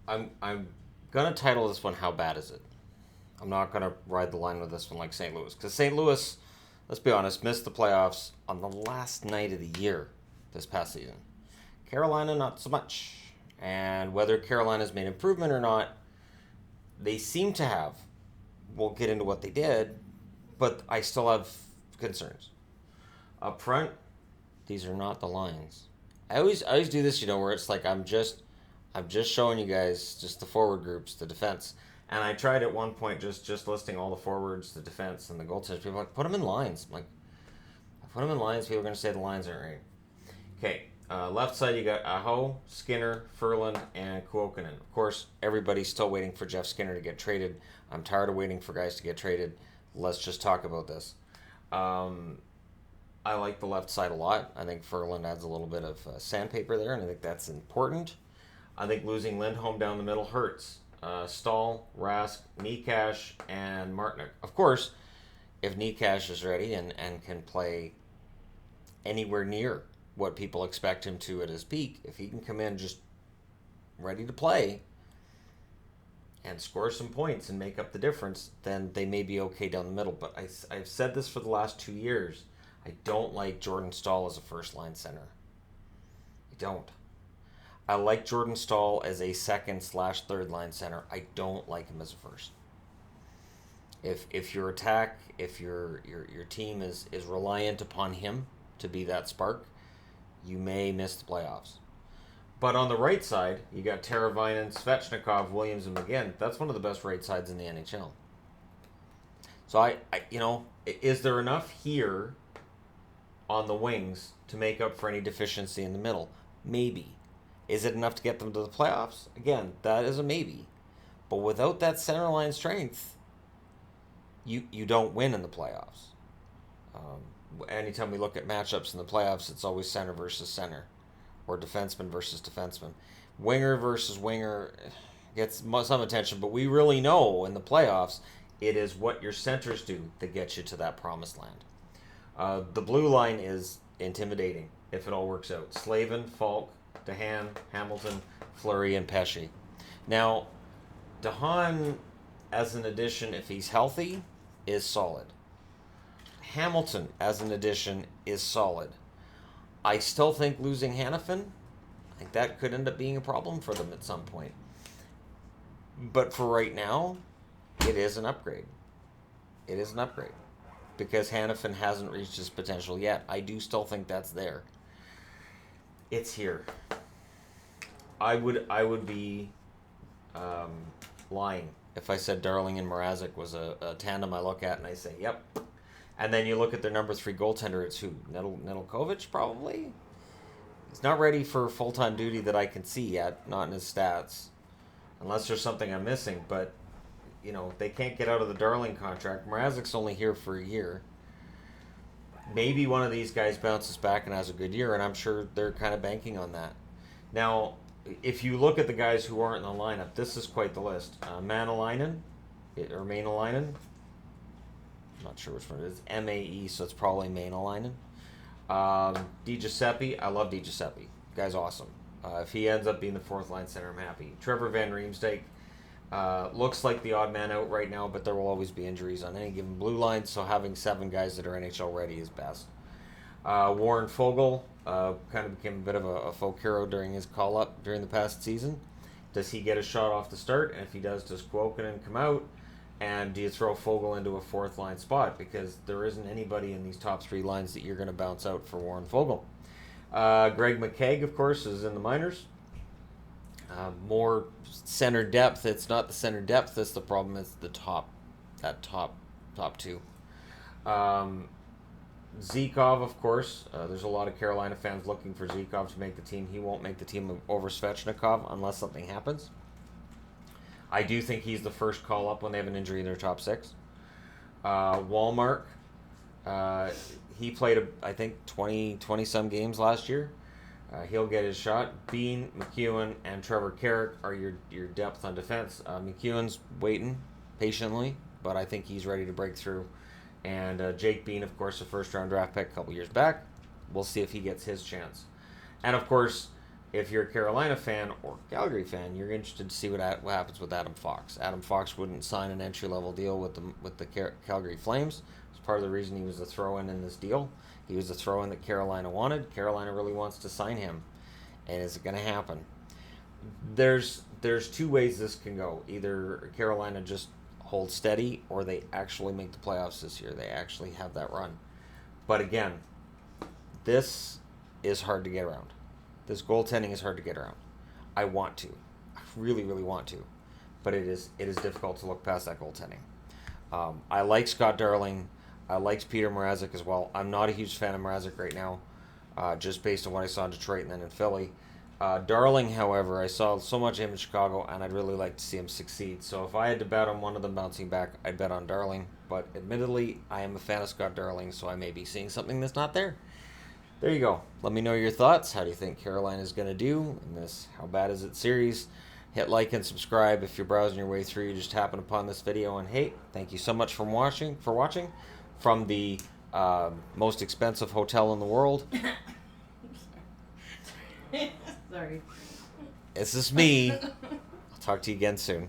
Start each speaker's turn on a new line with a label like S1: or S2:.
S1: I'm gonna title this one "How Bad Is It?" I'm not gonna ride the line with this one like St. Louis, because St. Louis, let's be honest, missed the playoffs on the last night of the year this past season. Carolina, not so much. And whether Carolina's made improvement or not, they seem to have. We'll get into what they did, but I still have concerns. Up front, these are not the lines. I always do this, where it's like I'm just showing you guys just the forward groups, the defense. And I tried at one point just listing all the forwards, the defense, and the goaltenders. People are like, put them in lines. I'm like, I put them in lines. People are going to say the lines aren't right. Okay, left side you got Aho, Skinner, Ferland, and Kuokkanen. Of course, everybody's still waiting for Jeff Skinner to get traded. I'm tired of waiting for guys to get traded. Let's just talk about this. I like the left side a lot. I think Ferland adds a little bit of sandpaper there, and I think that's important. I think losing Lindholm down the middle hurts. Stahl, Rask, Nikash, and Martinick. Of course, if Nikash is ready and can play anywhere near what people expect him to at his peak, if he can come in just ready to play and score some points and make up the difference, then they may be okay down the middle. But I've said this for the last 2 years. I don't like Jordan Stahl as a first-line center. I don't. I like Jordan Stahl as a second/third line center. I don't like him as a first. If your attack, if your team is reliant upon him to be that spark, you may miss the playoffs. But on the right side, you got Teravainen, Svechnikov, Williams, and McGinn. That's one of the best right sides in the NHL. So is there enough here on the wings to make up for any deficiency in the middle? Maybe. Is it enough to get them to the playoffs? Again, that is a maybe. But without that center line strength, you don't win in the playoffs. Anytime we look at matchups in the playoffs, it's always center versus center, or defenseman versus defenseman. Winger versus winger gets some attention, but we really know in the playoffs it is what your centers do that gets you to that promised land. The blue line is intimidating if it all works out. Slavin, Falk, DeHaan, Hamilton, Fleury, and Pesce. Now, DeHaan, as an addition, if he's healthy, is solid. Hamilton, as an addition, is solid. I still think losing Hanifin, I think that could end up being a problem for them at some point. But for right now, it is an upgrade. It is an upgrade. Because Hanifin hasn't reached his potential yet. I do still think that's there. It's here. I would be lying if I said Darling and Mrazek was a tandem I look at and I say, yep. And then you look at their number 3 goaltender, it's who? Nedeljkovic, probably? He's not ready for full-time duty that I can see yet, not in his stats. Unless there's something I'm missing, but, they can't get out of the Darling contract. Mrazek's only here for a year. Maybe one of these guys bounces back and has a good year, and I'm sure they're kind of banking on that. Now, if you look at the guys who aren't in the lineup, this is quite the list. Maenalainen, I'm not sure which one it is. M-A-E, so it's probably Maenalainen. DiGiuseppe, I love DiGiuseppe. Guy's awesome. If he ends up being the fourth line center, I'm happy. Trevor Van Riemsdyk looks like the odd man out right now, but there will always be injuries on any given blue line, so having 7 guys that are NHL ready is best. Warren Foegele kind of became a bit of a folk hero during his call-up during the past season. Does he get a shot off the start? And if he does Kuokkanen come out? And do you throw Foegele into a fourth line spot? Because there isn't anybody in these top 3 lines that you're going to bounce out for Warren Foegele. Greg McKegg, of course, is in the minors. More center depth. It's not the center depth that's the problem. It's the top 2. Zykov, of course. There's a lot of Carolina fans looking for Zykov to make the team. He won't make the team over Svechnikov unless something happens. I do think he's the first call up when they have an injury in their top 6. Walmark, he played, I think, 20-some games last year. He'll get his shot. Bean, McEwen, and Trevor Carrick are your depth on defense. McEwen's waiting patiently, but I think he's ready to break through. And Jake Bean, of course, a first-round draft pick a couple years back. We'll see if he gets his chance. And, of course, If you're a Carolina fan or Calgary fan, you're interested to see what happens with Adam Fox. Adam Fox wouldn't sign an entry-level deal with the Calgary Flames. It's part of the reason he was a throw-in this deal. He was a throw-in that Carolina wanted. Carolina really wants to sign him. And is it going to happen? There's two ways this can go. Either Carolina just holds steady, or they actually make the playoffs this year. They actually have that run. But again, this is hard to get around. This goaltending is hard to get around. I want to. I really, really want to. But it is difficult to look past that goaltending. I like Scott Darling. I liked Peter Mrazek as well. I'm not a huge fan of Mrazek right now, just based on what I saw in Detroit and then in Philly. Darling, however, I saw so much of him in Chicago, and I'd really like to see him succeed. So if I had to bet on one of them bouncing back, I'd bet on Darling. But admittedly, I am a fan of Scott Darling, so I may be seeing something that's not there. There you go. Let me know your thoughts. How do you think Carolina is going to do in this How Bad Is It series? Hit like and subscribe if you're browsing your way through. You just happen upon this video. And hey, thank you so much for watching from the most expensive hotel in the world.
S2: Sorry.
S1: This is me. I'll talk to you again soon.